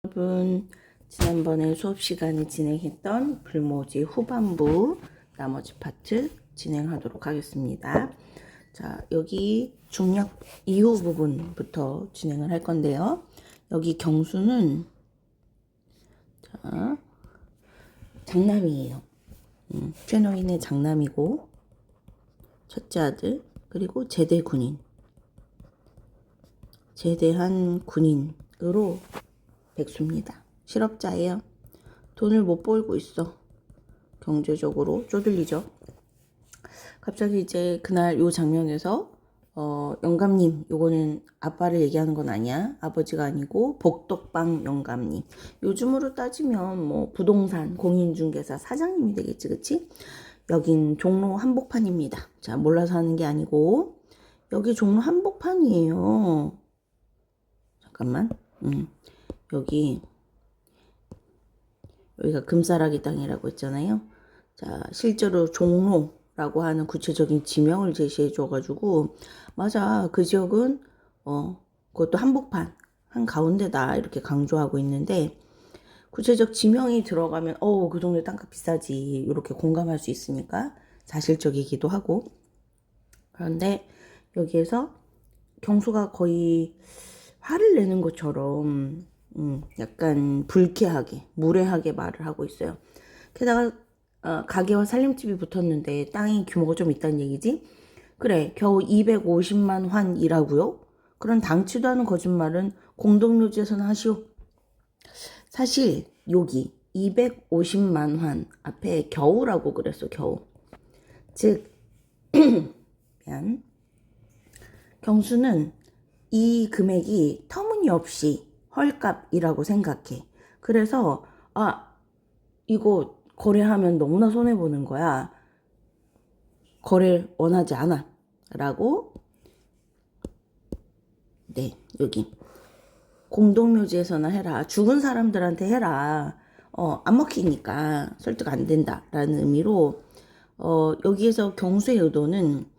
여러분, 지난번에 수업 시간에 진행했던 불모지 후반부 나머지 파트 진행하도록 하겠습니다. 자, 여기 중력 이후 부분부터 진행을 할 건데요. 여기 경수는 자, 장남이에요. 최노인의 장남이고 첫째 아들, 그리고 제대 군인, 제대한 군인으로 백수입니다. 실업자예요. 돈을 못 벌고 있어. 경제적으로 쪼들리죠. 갑자기 이제 그날 요 장면에서 영감님, 요거는 아빠를 얘기하는 건 아니야. 아버지가 아니고 복덕방 영감님. 요즘으로 따지면 뭐 부동산 공인중개사 사장님이 되겠지, 그치? 여긴 종로 한복판입니다. 자, 몰라서 하는 게 아니고 여기 종로 한복판이에요. 잠깐만. 여기가 금싸라기 땅이라고 했잖아요. 자, 실제로 종로라고 하는 구체적인 지명을 제시해 줘가지고, 맞아, 그 지역은 그것도 한복판 한 가운데다 이렇게 강조하고 있는데, 구체적 지명이 들어가면 그 동네 땅값 비싸지 이렇게 공감할 수 있으니까 사실적이기도 하고. 그런데 여기에서 경수가 거의 화를 내는 것처럼 약간 불쾌하게 무례하게 말을 하고 있어요. 게다가 가게와 살림집이 붙었는데 땅이 규모가 좀 있다는 얘기지? 그래, 겨우 250만 환이라고요? 그런 당치도 않은 거짓말은 공동묘지에서는 하시오. 사실 여기 250만 환 앞에 겨우라고 그랬어. 겨우. 즉 미안. 경수는 이 금액이 터무니없이 헐값이라고 생각해. 그래서 이거 거래하면 너무나 손해보는 거야. 거래를 원하지 않아. 라고 네, 여기 공동묘지에서나 해라. 죽은 사람들한테 해라. 안 먹히니까 설득 안 된다. 라는 의미로 여기에서 경수의 의도는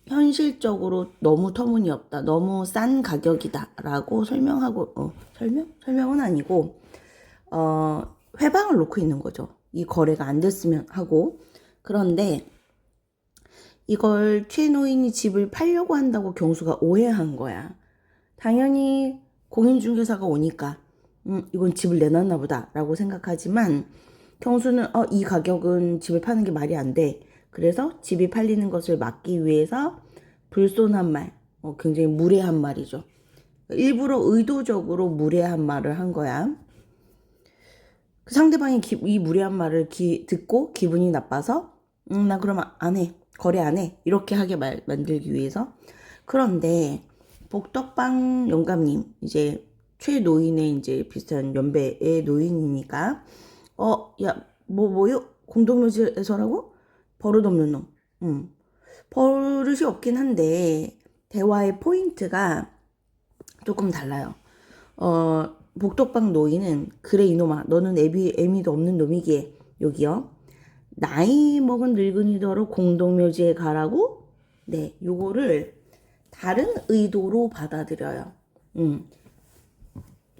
현실적으로 너무 터무니없다. 너무 싼 가격이다. 라고 설명하고, 설명은 아니고, 회방을 놓고 있는 거죠. 이 거래가 안 됐으면 하고. 그런데 이걸 최노인이 집을 팔려고 한다고 경수가 오해한 거야. 당연히 공인중개사가 오니까, 이건 집을 내놨나 보다. 라고 생각하지만, 경수는, 이 가격은 집을 파는 게 말이 안 돼. 그래서 집이 팔리는 것을 막기 위해서 불손한 말, 굉장히 무례한 말이죠. 일부러 의도적으로 무례한 말을 한 거야. 그 상대방이 이 무례한 말을 듣고 기분이 나빠서 나 그러면 안 해. 거래 안 해. 이렇게 하게 만들기 위해서. 그런데 복덕방 영감님, 이제 최노인의 이제 비슷한 연배의 노인이니까 야, 뭐요? 공동묘지에서라고? 버릇없는 놈. 버릇이 없긴 한데 대화의 포인트가 조금 달라요. 복덕방 노인은 그래 이놈아 너는 애미도 없는 놈이기에 여기요. 나이 먹은 늙은이더러 공동묘지에 가라고? 네, 요거를 다른 의도로 받아들여요.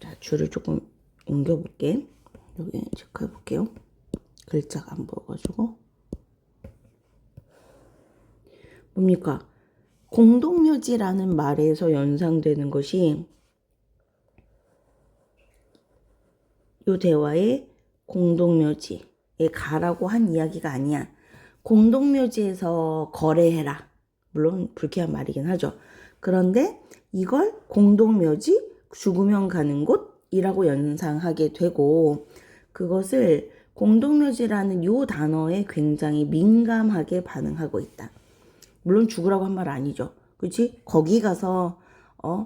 자, 줄을 조금 옮겨볼게. 여기 체크해볼게요. 글자가 안 보여가지고. 뭡니까? 공동묘지라는 말에서 연상되는 것이 요 대화의 공동묘지에 가라고 한 이야기가 아니야. 공동묘지에서 거래해라. 물론 불쾌한 말이긴 하죠. 그런데 이걸 공동묘지, 죽으면 가는 곳이라고 연상하게 되고 그것을 공동묘지라는 요 단어에 굉장히 민감하게 반응하고 있다. 물론 죽으라고 한 말 아니죠. 그치? 거기 가서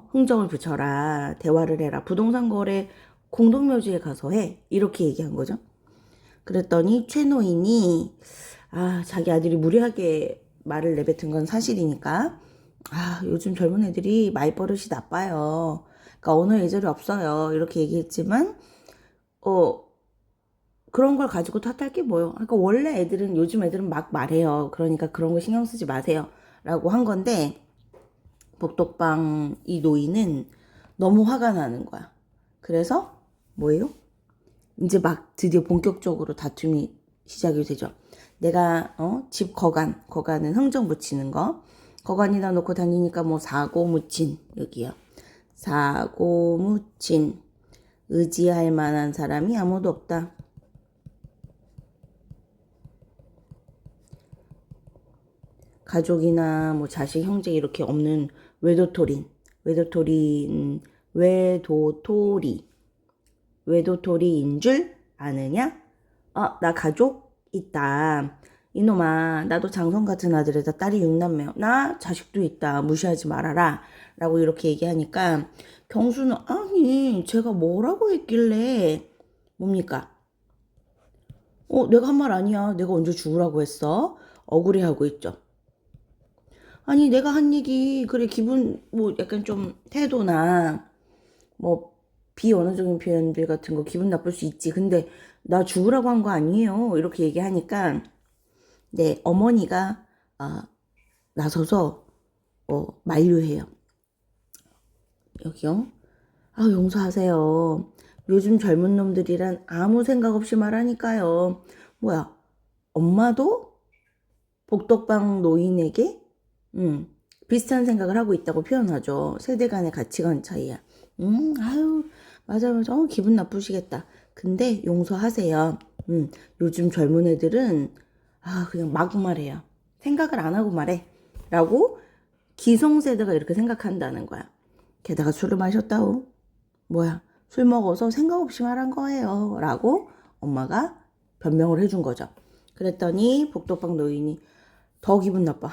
흥정을 붙여라. 대화를 해라. 부동산 거래 공동묘지에 가서 해. 이렇게 얘기한 거죠. 그랬더니 최노인이 자기 아들이 무례하게 말을 내뱉은 건 사실이니까 요즘 젊은 애들이 말버릇이 나빠요. 그러니까 언어 예절이 없어요. 이렇게 얘기했지만 그런 걸 가지고 탓할 게 뭐요? 그러니까 원래 요즘 애들은 막 말해요. 그러니까 그런 거 신경 쓰지 마세요. 라고 한 건데 복덕방 이 노인은 너무 화가 나는 거야. 그래서 뭐예요? 이제 막 드디어 본격적으로 다툼이 시작이 되죠. 내가 집 거간은 흥정 붙이는 거. 거간이다 놓고 다니니까 뭐 사고 묻힌 여기요. 사고 묻힌 의지할 만한 사람이 아무도 없다. 가족이나 뭐 자식, 형제 이렇게 없는 외도토리인 줄 아느냐? 나 가족 있다. 이놈아, 나도 장성 같은 아들에다 딸이 육남매요. 나 자식도 있다. 무시하지 말아라. 라고 이렇게 얘기하니까 경수는 아니, 제가 뭐라고 했길래 뭡니까? 내가 한 말 아니야. 내가 언제 죽으라고 했어? 억울해하고 있죠. 아니, 내가 한 얘기, 그래, 기분, 뭐, 약간 좀, 태도나, 뭐, 비언어적인 표현들 같은 거 기분 나쁠 수 있지. 근데, 나 죽으라고 한 거 아니에요. 이렇게 얘기하니까, 네, 어머니가, 나서서, 만류해요. 여기요. 용서하세요. 요즘 젊은 놈들이란 아무 생각 없이 말하니까요. 뭐야, 엄마도 복덕방 노인에게 비슷한 생각을 하고 있다고 표현하죠. 세대 간의 가치관 차이야. 아유, 맞아. 기분 나쁘시겠다. 근데 용서하세요. 요즘 젊은 애들은, 그냥 막 말해요. 생각을 안 하고 말해. 라고 기성세대가 이렇게 생각한다는 거야. 게다가 술을 마셨다고. 뭐야, 술 먹어서 생각 없이 말한 거예요. 라고 엄마가 변명을 해준 거죠. 그랬더니 복덕방 노인이 더 기분 나빠.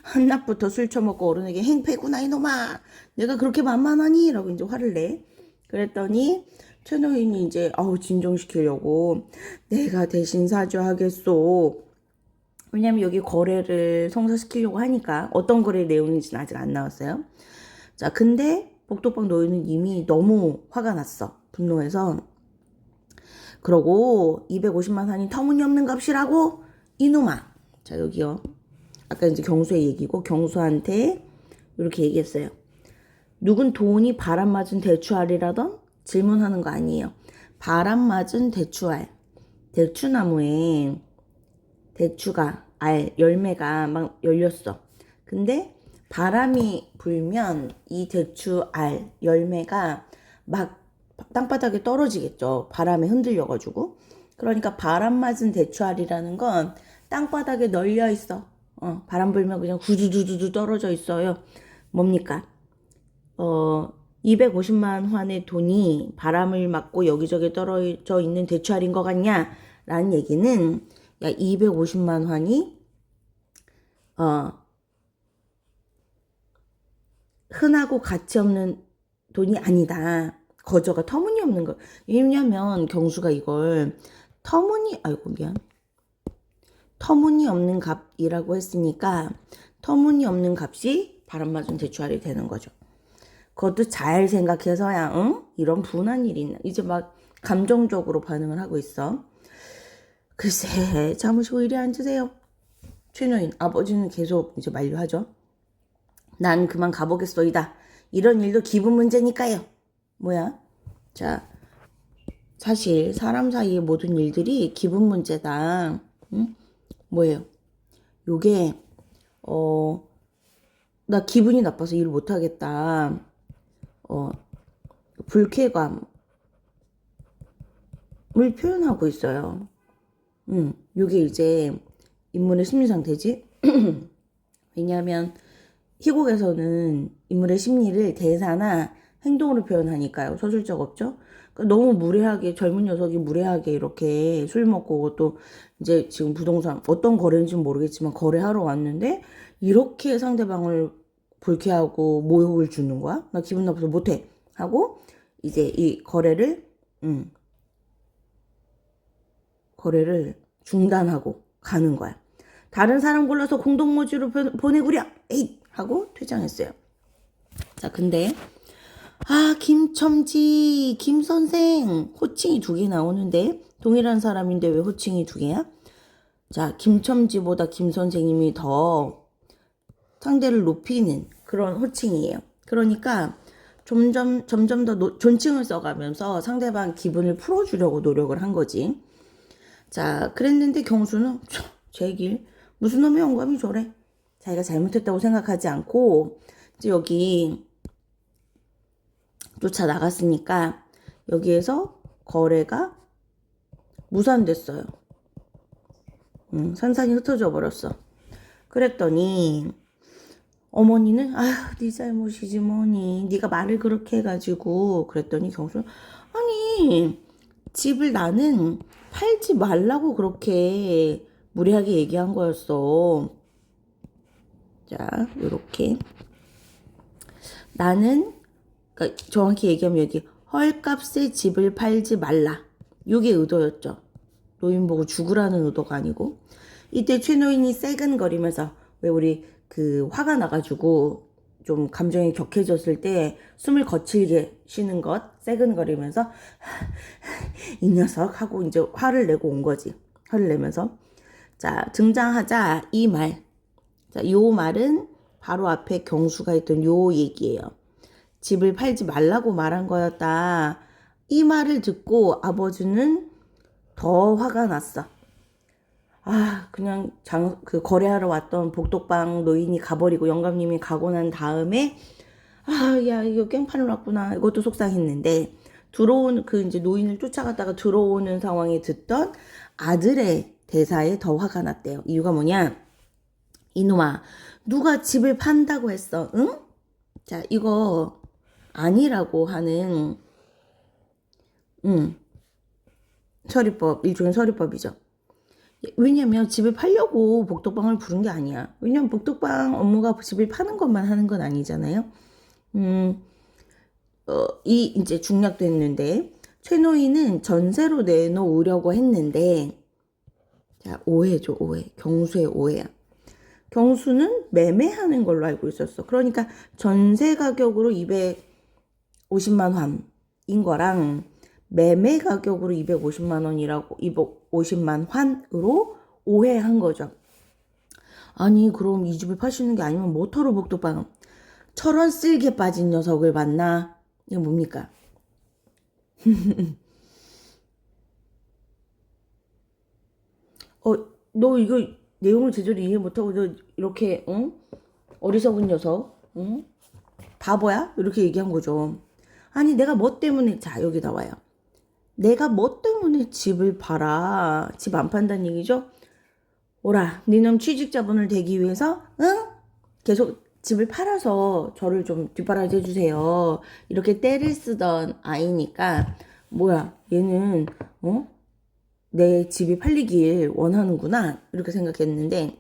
한낮부터 술 처먹고 어른에게 행패구나 이놈아. 내가 그렇게 만만하니? 라고 이제 화를 내. 그랬더니 최노인이 이제 진정시키려고 내가 대신 사죄하겠소. 왜냐면 여기 거래를 성사시키려고 하니까 어떤 거래 내용인지는 아직 안 나왔어요. 자, 근데 복덕방 노인은 이미 너무 화가 났어. 분노해서. 그러고 250만 한이 터무니없는 값이라고? 이놈아. 자, 여기요. 아까 이제 경수의 얘기고 경수한테 이렇게 얘기했어요. 누군 돈이 바람 맞은 대추알이라던? 질문하는 거 아니에요. 바람 맞은 대추알. 대추나무에 대추가 열매가 막 열렸어. 근데 바람이 불면 이 대추알 열매가 막 땅바닥에 떨어지겠죠. 바람에 흔들려가지고. 그러니까 바람 맞은 대추알이라는 건 땅바닥에 널려 있어. 바람 불면 그냥 구두두두두 떨어져 있어요. 뭡니까? 250만 환의 돈이 바람을 맞고 여기저기 떨어져 있는 대추알인 것 같냐? 라는 얘기는, 야, 250만 환이, 흔하고 가치 없는 돈이 아니다. 거저가 터무니없는 거. 왜냐면 경수가 이걸 터무니없는 값이라고 했으니까 터무니없는 값이 바람맞은 대추알이 되는 거죠. 그것도 잘 생각해서야 이런 분한 일이 있나. 이제 막 감정적으로 반응을 하고 있어. 글쎄, 잠으시고 이리 앉으세요. 최노인 아버지는 계속 이제 만류하죠. 난 그만 가보겠소이다. 이런 일도 기분 문제니까요. 뭐야? 자, 사실 사람 사이의 모든 일들이 기분 문제다. 뭐예요? 요게 나 기분이 나빠서 일을 못하겠다. 불쾌감을 표현하고 있어요. 요게 이제 인물의 심리 상태지. 왜냐하면 희곡에서는 인물의 심리를 대사나 행동으로 표현하니까요. 서술적 없죠? 그러니까 너무 무례하게, 젊은 녀석이 무례하게 이렇게 술 먹고 또 이제 지금 부동산, 어떤 거래인지는 모르겠지만 거래하러 왔는데 이렇게 상대방을 불쾌하고 모욕을 주는 거야? 나 기분 나빠서 못해. 하고 이제 이 거래를 중단하고 가는 거야. 다른 사람 골라서 공동모주로 보내구려. 에잇! 하고 퇴장했어요. 자, 근데 김첨지, 김선생 호칭이 2개 나오는데 동일한 사람인데 왜 호칭이 2개야? 자, 김첨지보다 김선생님이 더 상대를 높이는 그런 호칭이에요. 그러니까 점점 더 존칭을 써가면서 상대방 기분을 풀어주려고 노력을 한 거지. 자, 그랬는데 경수는 제 길 무슨 놈의 영감이 저래. 자기가 잘못했다고 생각하지 않고 이제 여기 쫓아 나갔으니까 여기에서 거래가 무산됐어요. 산산이 흩어져 버렸어. 그랬더니 어머니는 아휴 네 잘못이지 뭐니 네가 말을 그렇게 해가지고 그랬더니 경수는 아니 집을 나는 팔지 말라고 그렇게 무리하게 얘기한 거였어. 자 요렇게 나는 그러니까 정확히 얘기하면 여기 헐값에 집을 팔지 말라 이게 의도였죠. 노인 보고 죽으라는 의도가 아니고. 이때 최노인이 새근거리면서 왜 우리 그 화가 나가지고 좀 감정이 격해졌을 때 숨을 거칠게 쉬는 것 새근거리면서 이 녀석 하고 이제 화를 내고 온 거지. 화를 내면서 자 등장하자 이 말. 자, 요 말은 바로 앞에 경수가 했던 요 얘기예요. 집을 팔지 말라고 말한 거였다. 이 말을 듣고 아버지는 더 화가 났어. 아, 그냥 그 거래하러 왔던 복덕방 노인이 가버리고 영감님이 가고 난 다음에 아, 야, 이거 깽판을 왔구나. 이것도 속상했는데 들어온 그 이제 노인을 쫓아갔다가 들어오는 상황에 듣던 아들의 대사에 더 화가 났대요. 이유가 뭐냐? 이놈아, 누가 집을 판다고 했어? 응? 자, 이거 아니라고 하는 서리법, 일종의 서리법이죠. 왜냐면 집을 팔려고 복덕방을 부른 게 아니야. 왜냐면 복덕방 업무가 집을 파는 것만 하는 건 아니잖아요. 이제 중략됐는데 최노인은 전세로 내놓으려고 했는데 자 오해죠 오해. 경수의 오해야. 경수는 매매하는 걸로 알고 있었어. 그러니까 전세 가격으로 250만 환인 거랑 매매 가격으로 250만 원이라고 250만 환으로 오해한 거죠. 아니 그럼 이 집을 파시는 게 아니면 모터로 복덕방 철원 쓸개 빠진 녀석을 만나? 이게 뭡니까? 너 이거 내용을 제대로 이해 못하고 너 이렇게 응? 어리석은 녀석 응? 바보야? 이렇게 얘기한 거죠. 아니 내가 뭐 때문에 자 여기 나와요. 내가 뭐 때문에 집을 팔아? 집 안 판다는 얘기죠? 오라, 니놈 취직자분을 대기 위해서, 응? 계속 집을 팔아서 저를 좀 뒷바라지 해주세요. 이렇게 떼를 쓰던 아이니까, 뭐야, 얘는, 내 집이 팔리길 원하는구나. 이렇게 생각했는데,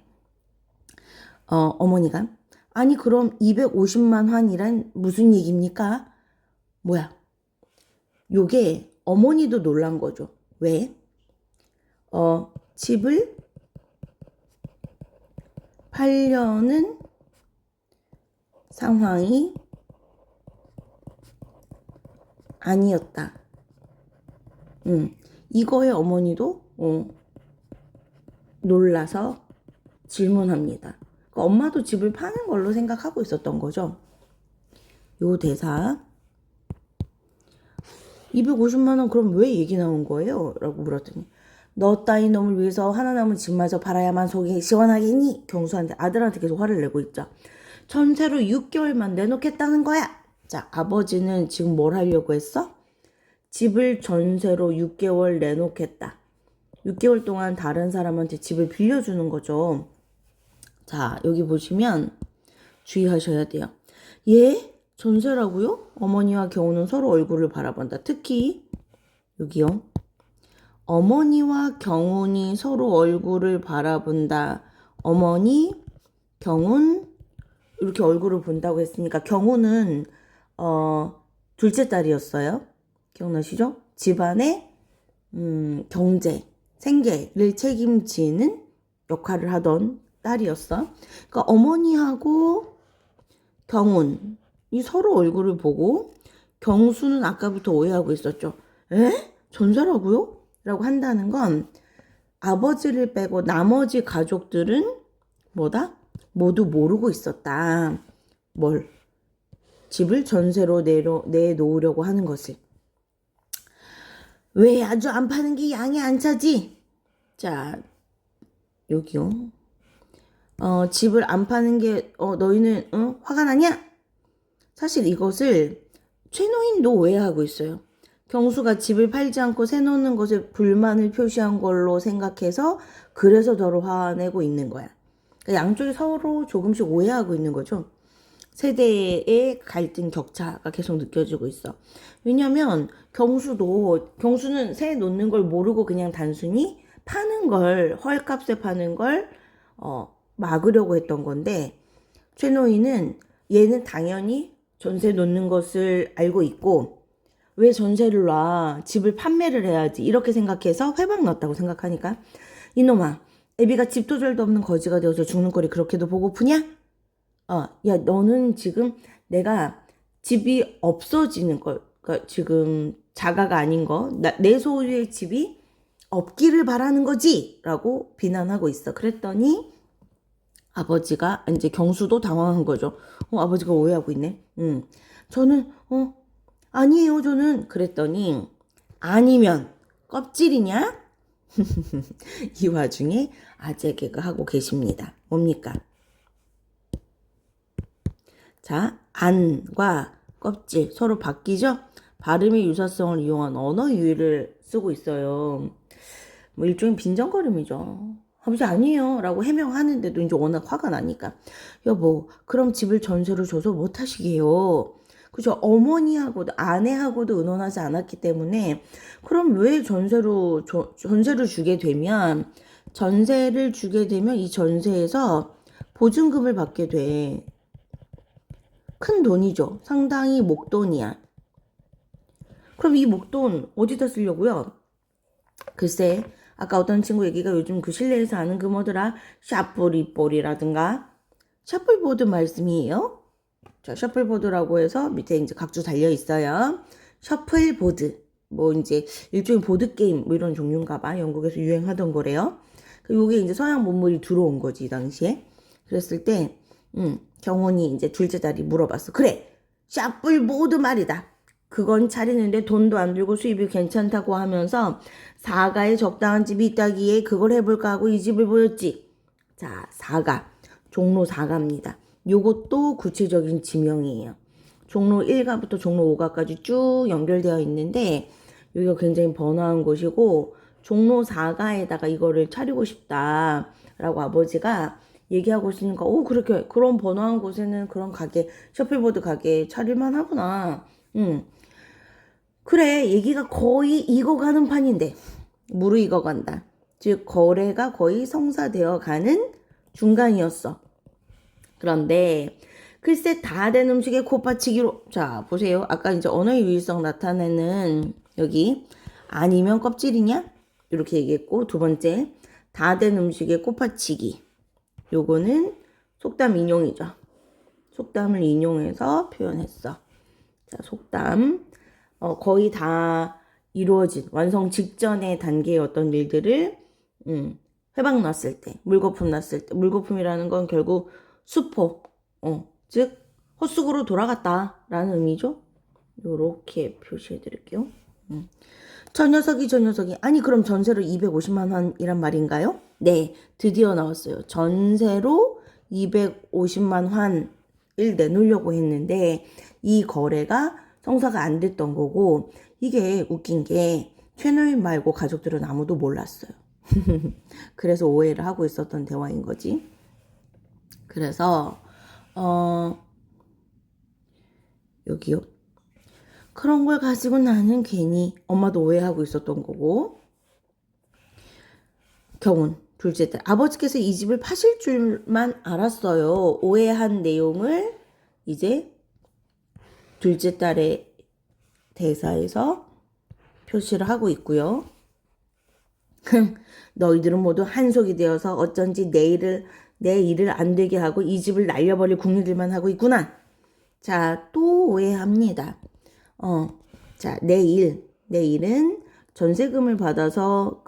어머니가, 아니, 그럼 250만 환이란 무슨 얘기입니까? 뭐야, 요게 어머니도 놀란 거죠. 왜? 집을 팔려는 상황이 아니었다. 이거에 어머니도 놀라서 질문합니다. 그러니까 엄마도 집을 파는 걸로 생각하고 있었던 거죠. 요 대사 250만 원 그럼 왜 얘기 나온 거예요? 라고 물었더니 너 따위 놈을 위해서 하나 남은 집마저 팔아야만 속이 시원하겠니? 경수한테 아들한테 계속 화를 내고 있죠. 전세로 6개월만 내놓겠다는 거야. 자, 아버지는 지금 뭘 하려고 했어? 집을 전세로 6개월 내놓겠다. 6개월 동안 다른 사람한테 집을 빌려주는 거죠. 자, 여기 보시면 주의하셔야 돼요. 예? 전세라고요? 어머니와 경우는 서로 얼굴을 바라본다. 특히 여기요. 어머니와 경운이 서로 얼굴을 바라본다. 어머니, 경운 이렇게 얼굴을 본다고 했으니까 경운은 둘째 딸이었어요. 기억나시죠? 집안의 경제, 생계를 책임지는 역할을 하던 딸이었어. 그러니까 어머니하고 경운이 서로 얼굴을 보고 경수는 아까부터 오해하고 있었죠. 에? 전세라고요? 라고 한다는 건 아버지를 빼고 나머지 가족들은 뭐다? 모두 모르고 있었다. 뭘? 집을 전세로 내놓으려고 하는 것을. 왜 아주 안 파는 게 양이 안 차지? 자, 여기요. 집을 안 파는 게 너희는 화가 나냐? 사실 이것을 최노인도 오해하고 있어요. 경수가 집을 팔지 않고 새 놓는 것에 불만을 표시한 걸로 생각해서 그래서 저를 화내고 있는 거야. 그러니까 양쪽이 서로 조금씩 오해하고 있는 거죠. 세대의 갈등 격차가 계속 느껴지고 있어. 왜냐면 경수는 새 놓는 걸 모르고 그냥 단순히 파는 걸, 헐값에 파는 걸 막으려고 했던 건데, 최노인은 얘는 당연히 전세 놓는 것을 알고 있고, 왜 전세를 놔? 집을 판매를 해야지. 이렇게 생각해서 회방 넣었다고 생각하니까, 이놈아, 애비가 집도 절도 없는 거지가 되어서 죽는 꼴이 그렇게도 보고프냐? 야, 너는 지금 내가 집이 없어지는 걸, 그러니까 지금 자가가 아닌 거, 내 소유의 집이 없기를 바라는 거지? 라고 비난하고 있어. 그랬더니 아버지가, 이제 경수도 당황한 거죠. 아버지가 오해하고 있네. 저는, 아니에요, 저는. 그랬더니, 아니면, 껍질이냐? 이 와중에 아재 개그 하고 계십니다. 뭡니까? 자, 안과 껍질 서로 바뀌죠? 발음의 유사성을 이용한 언어 유희를 쓰고 있어요. 뭐 일종의 빈정거림이죠. 아버지 아니에요 라고 해명하는데도 이제 워낙 화가 나니까, 여보 그럼 집을 전세로 줘서 못하시게요. 그죠? 어머니하고도 아내하고도 의논하지 않았기 때문에, 그럼 왜 전세를 주게 되면, 이 전세에서 보증금을 받게 돼. 큰 돈이죠. 상당히 목돈이야. 그럼 이 목돈 어디다 쓰려고요? 글쎄, 아까 어떤 친구 얘기가 요즘 그 실내에서 하는 그 뭐더라? 샤프리볼이라든가, 셔플보드 말씀이에요. 자, 셔플보드라고 해서 밑에 이제 각주 달려 있어요. 셔플보드. 뭐 이제 일종의 보드게임 뭐 이런 종류인가 봐. 영국에서 유행하던 거래요. 요게 이제 서양 문물이 들어온 거지, 이 당시에. 그랬을 때, 경원이 이제 둘째 딸이 물어봤어. 그래, 샤플보드 말이다. 그건 차리는데 돈도 안 들고 수입이 괜찮다고 하면서 사가에 적당한 집이 있다기에 그걸 해볼까 하고 이 집을 보였지. 자, 사가. 종로 4가입니다. 요것도 구체적인 지명이에요. 종로 1가부터 종로 5가까지 쭉 연결되어 있는데, 여기가 굉장히 번화한 곳이고, 종로 4가에다가 이거를 차리고 싶다라고 아버지가 얘기하고 있으니까, 그렇게, 그런 번화한 곳에는 그런 가게, 셔플보드 가게 차릴만 하구나. 그래, 얘기가 거의 익어가는 판인데, 무르익어간다. 즉, 거래가 거의 성사되어 가는 중간이었어. 그런데 글쎄 다 된 음식에 콧받치기로, 자 보세요. 아까 이제 언어의 유일성 나타내는 여기 아니면 껍질이냐? 이렇게 얘기했고, 두 번째 다 된 음식에 콧받치기. 요거는 속담 인용이죠. 속담을 인용해서 표현했어. 자, 속담. 거의 다 이루어진 완성 직전의 단계의 어떤 일들을 회방 났을 때, 물거품 났을 때, 물거품이라는 건 결국 수포, 즉 헛수고로 돌아갔다라는 의미죠. 요렇게 표시해 드릴게요. 저 녀석이 아니 그럼 전세로 250만 원이란 말인가요? 네, 드디어 나왔어요. 전세로 250만 환을 내놓으려고 했는데 이 거래가 성사가 안 됐던 거고, 이게 웃긴 게 최노인 말고 가족들은 아무도 몰랐어요. 그래서 오해를 하고 있었던 대화인 거지. 그래서 여기요. 그런 걸 가지고 나는 괜히 엄마도 오해하고 있었던 거고, 경운 둘째 딸 아버지께서 이 집을 파실 줄만 알았어요. 오해한 내용을 이제 둘째 딸의 대사에서 표시를 하고 있고요. 너희들은 모두 한속이 되어서 어쩐지 내 일을 안 되게 하고 이 집을 날려버릴 궁리들만 하고 있구나. 자, 또 오해합니다. 자, 내일은 전세금을 받아서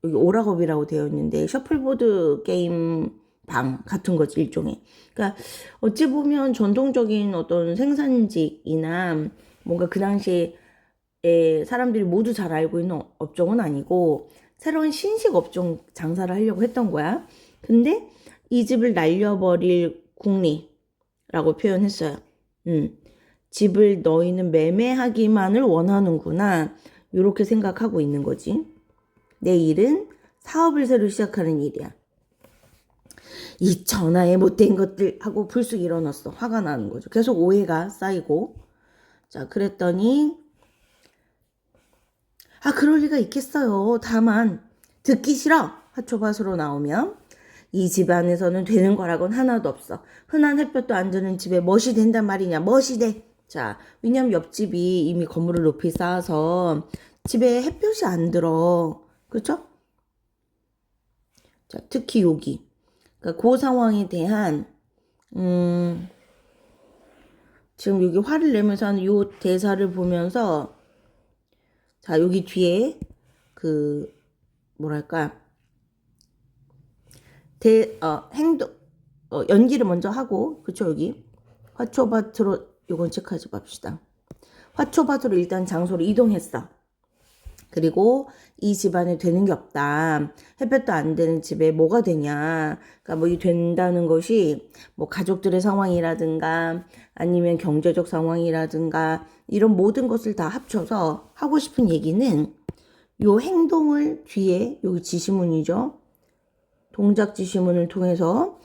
여기 오락업이라고 되어 있는데, 셔플보드 게임 방 같은 거지, 일종의. 그러니까 어찌 보면 전통적인 어떤 생산직이나 뭔가 그 당시에 사람들이 모두 잘 알고 있는 업종은 아니고 새로운 신식 업종 장사를 하려고 했던 거야. 근데 이 집을 날려버릴 궁리라고 표현했어요. 집을 너희는 매매하기만을 원하는구나. 이렇게 생각하고 있는 거지. 내 일은 사업을 새로 시작하는 일이야. 이 전하에 못된 것들 하고 불쑥 일어났어. 화가 나는 거죠. 계속 오해가 쌓이고. 자, 그랬더니 그럴 리가 있겠어요. 다만 듣기 싫어. 화초밭으로 나오면 이 집안에서는 되는 거라고는 하나도 없어. 흔한 햇볕도 안 드는 집에 멋이 된단 말이냐. 멋이 돼. 자, 왜냐면 옆집이 이미 건물을 높이 쌓아서 집에 햇볕이 안 들어. 그렇죠? 자, 특히 여기. 그러니까 그 상황에 대한 지금 여기 화를 내면서 하는 요 대사를 보면서 자, 여기 뒤에 그 뭐랄까 연기를 먼저 하고, 그쵸, 여기 화초밭으로, 요건 체크하지 맙시다. 화초밭으로 일단 장소를 이동했어. 그리고 이 집안에 되는 게 없다. 햇볕도 안 되는 집에 뭐가 되냐. 그러니까 뭐 이 된다는 것이 뭐 가족들의 상황이라든가 아니면 경제적 상황이라든가 이런 모든 것을 다 합쳐서 하고 싶은 얘기는 요 행동을 뒤에 여기 지시문이죠. 동작 지시문을 통해서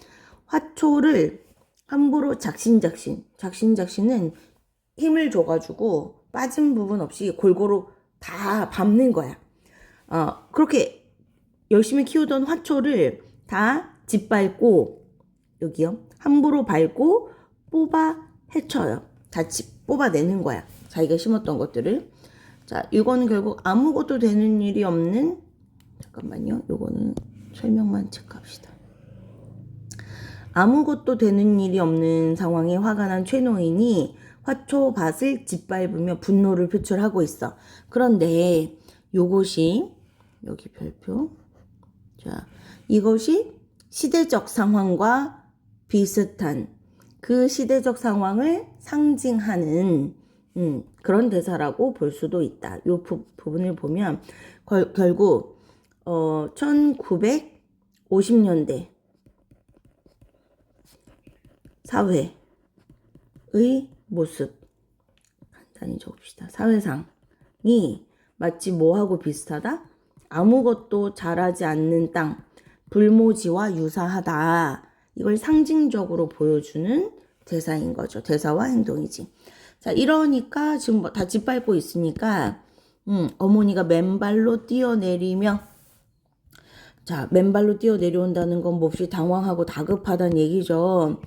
화초를 함부로 작신작신은 힘을 줘가지고 빠진 부분 없이 골고루 다 밟는 거야. 그렇게 열심히 키우던 화초를 다 짓밟고, 여기요, 함부로 밟고 뽑아 헤쳐요. 다 뽑아내는 거야. 자기가 심었던 것들을. 자, 이거는 결국 아무것도 되는 일이 없는, 잠깐만요, 요거는 설명만 체크합시다. 아무것도 되는 일이 없는 상황에 화가 난 최노인이 화초밭을 짓밟으며 분노를 표출하고 있어. 그런데 요것이 여기 별표. 자, 이것이 시대적 상황과 비슷한 그 시대적 상황을 상징하는 그런 대사라고 볼 수도 있다. 요 부분을 보면 결국 1950년대 사회의 모습 간단히 적읍시다. 사회상이 마치 뭐하고 비슷하다? 아무것도 자라지 않는 땅, 불모지와 유사하다. 이걸 상징적으로 보여주는 대사인 거죠. 대사와 행동이지. 자, 이러니까 지금 다 짓밟고 있으니까 어머니가 맨발로 뛰어내리며, 자, 맨발로 뛰어내려온다는 건 몹시 당황하고 다급하다는 얘기죠.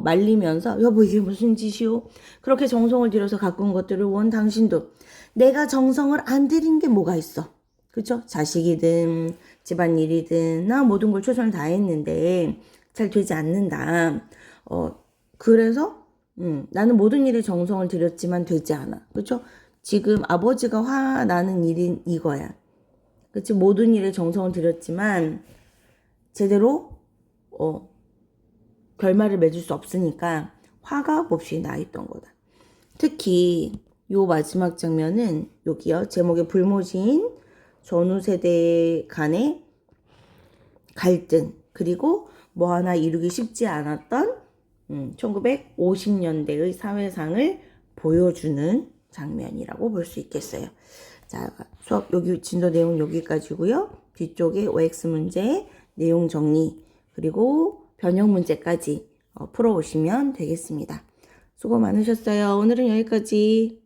말리면서 여보 이게 무슨 짓이오? 그렇게 정성을 들여서 가꾼 것들을 원 당신도 내가 정성을 안 들인 게 뭐가 있어? 그쵸? 자식이든 집안일이든 나 모든 걸 최선을 다했는데 잘 되지 않는다. 그래서 나는 모든 일에 정성을 들였지만 되지 않아. 그쵸? 지금 아버지가 화나는 일인 이거야. 그치? 모든 일에 정성을 들였지만 제대로 결말을 맺을 수 없으니까 화가 몹시 나 있던 거다. 특히 요 마지막 장면은 여기요. 제목에 불모지인 전후 세대 간의 갈등, 그리고 뭐 하나 이루기 쉽지 않았던 1950년대의 사회상을 보여주는 장면이라고 볼 수 있겠어요. 자, 수업 여기 진도 내용 여기까지고요. 뒤쪽에 OX 문제 내용 정리 그리고 변형 문제까지 풀어오시면 되겠습니다. 수고 많으셨어요. 오늘은 여기까지.